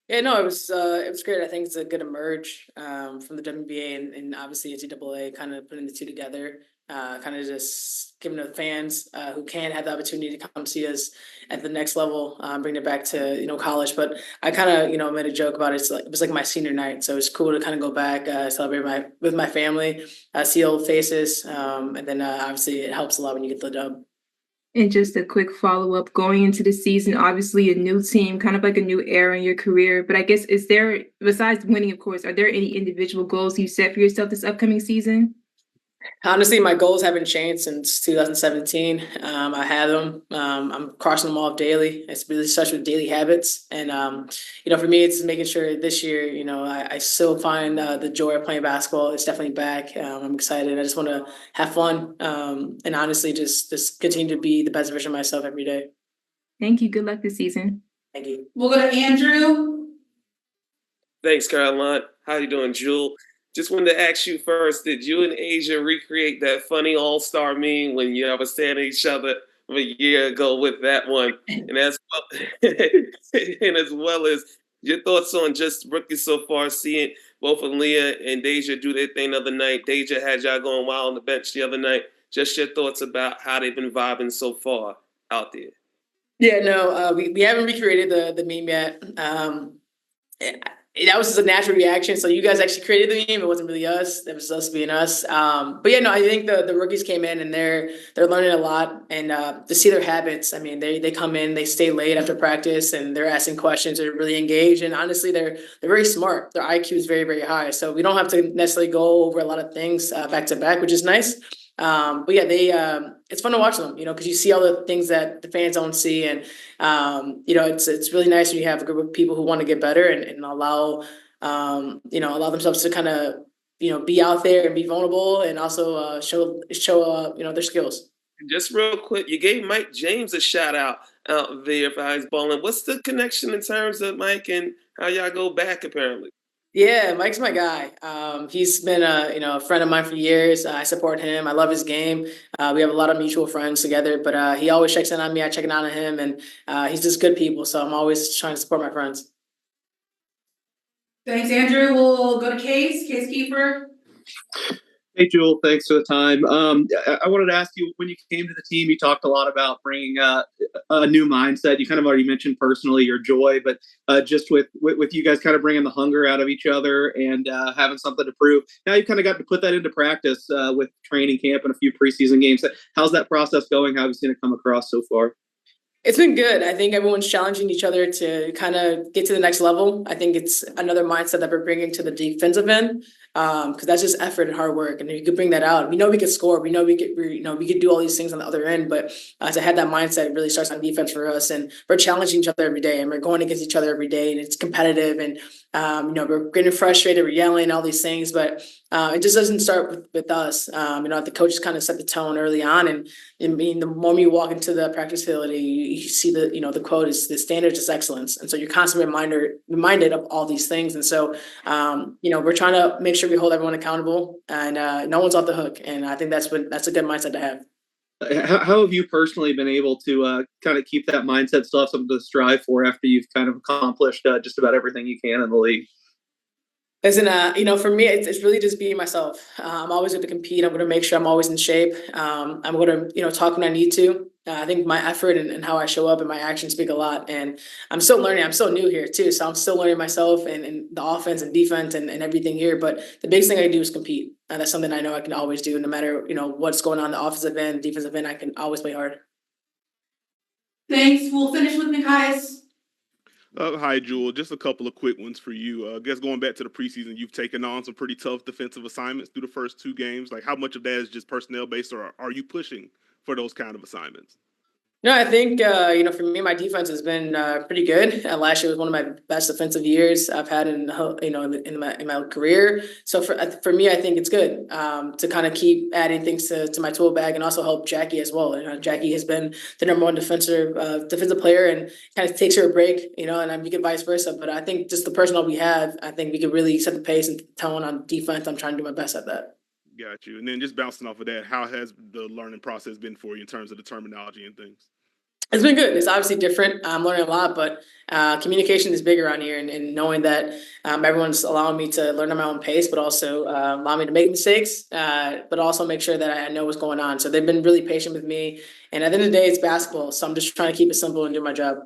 Yeah, no, it was great. I think it's a good emerge from the WNBA and obviously NCAA kind of putting the two together, kind of just giving the fans who can have the opportunity to come see us at the next level, bring it back to college. But I kind of made a joke about it. It was like my senior night, so it's cool to kind of go back, celebrate with my family, see old faces, and then obviously it helps a lot when you get the dub. And just a quick follow up going into the season, obviously a new team, kind of like a new era in your career. But I guess, is there, besides winning, of course, are there any individual goals you set for yourself this upcoming season? Honestly, my goals haven't changed since 2017. I have them. I'm crossing them off daily. It's really starts with daily habits, and for me, it's making sure this year, I still find the joy of playing basketball. It's definitely back. I'm excited. I just want to have fun, and honestly, just continue to be the best version of myself every day. Thank you. Good luck this season. Thank you. We'll go to Andrew. Thanks, Caroline. How you doing, Jewel? Just wanted to ask you first, did you and Asia recreate that funny all-star meme when you ever standing each other a year ago with that one? And as well, and as well as your thoughts on just rookies so far, seeing both Aaliyah and Deja do their thing the other night. Deja had y'all going wild on the bench the other night. Just your thoughts about how they've been vibing so far out there. Yeah, no, we haven't recreated the meme yet. That was just a natural reaction. So you guys actually created the meme. It wasn't really us. It was us being us. But yeah, no, I think the rookies came in and they're learning a lot and to see their habits. I mean, they come in, they stay late after practice, and they're asking questions. They're really engaged, and honestly, they're very smart. Their IQ is very very high. So we don't have to necessarily go over a lot of things back to back, which is nice. But yeah, it's fun to watch them, because you see all the things that the fans don't see, and it's really nice when you have a group of people who want to get better and allow allow themselves to kind of be out there and be vulnerable and also show their skills. And just real quick, you gave Mike James a shout out there for how he's balling. What's the connection in terms of Mike and how y'all go back apparently? Yeah, Mike's my guy. He's been a friend of mine for years. I support him. I love his game. We have a lot of mutual friends together, but he always checks in on me. I check in on him, and he's just good people. So I'm always trying to support my friends. Thanks, Andrew. We'll go to Case Keeper. Hey, Jewel, thanks for the time. I wanted to ask you, when you came to the team, you talked a lot about bringing a new mindset. You kind of already mentioned personally your joy, but just with you guys kind of bringing the hunger out of each other and having something to prove. Now you've kind of got to put that into practice with training camp and a few preseason games. How's that process going? How have you seen it come across so far? It's been good. I think everyone's challenging each other to kind of get to the next level. I think it's another mindset that we're bringing to the defensive end, because that's just effort and hard work. And you could bring that out. We know we could score. We know we could do all these things on the other end. But to have that mindset, it really starts on defense for us. And we're challenging each other every day, and we're going against each other every day. And it's competitive. And we're getting frustrated. We're yelling all these things, but it just doesn't start with us. The coaches kind of set the tone early on, and I mean, the moment you walk into the practice facility, you see the quote is the standards is excellence, and so you're constantly reminded of all these things, and so we're trying to make sure we hold everyone accountable, and no one's off the hook, and I think that's a good mindset to have. How have you personally been able to kind of keep that mindset, still have something to strive for after you've kind of accomplished just about everything you can in the league? Listen, for me, it's really just being myself. I'm always going to compete. I'm going to make sure I'm always in shape. I'm going to, talk when I need to. I think my effort and how I show up and my actions speak a lot. And I'm still learning. I'm still new here too. So I'm still learning myself and the offense and defense and everything here. But the biggest thing I do is compete. And that's something I know I can always do no matter, what's going on the offensive end, defensive end. I can always play hard. Thanks. We'll finish with Nikias. Hi, Jewel. Just a couple of quick ones for you. I guess going back to the preseason, you've taken on some pretty tough defensive assignments through the first two games. Like, how much of that is just personnel based, or are you pushing for those kind of assignments? No, I think for me, my defense has been pretty good. Last year was one of my best defensive years I've had in my career. So for me, I think it's good to kind of keep adding things to my tool bag and also help Jackie as well. Jackie has been the number one defensive player and kind of takes her a break, and we can vice versa. But I think just the personnel we have, I think we could really set the pace and tone on defense. I'm trying to do my best at that. Got you. And then just bouncing off of that, how has the learning process been for you in terms of the terminology and things? It's been good. It's obviously different. I'm learning a lot, but communication is big around here, and knowing that everyone's allowing me to learn at my own pace, but also allow me to make mistakes, but also make sure that I know what's going on. So they've been really patient with me. And at the end of the day, it's basketball. So I'm just trying to keep it simple and do my job.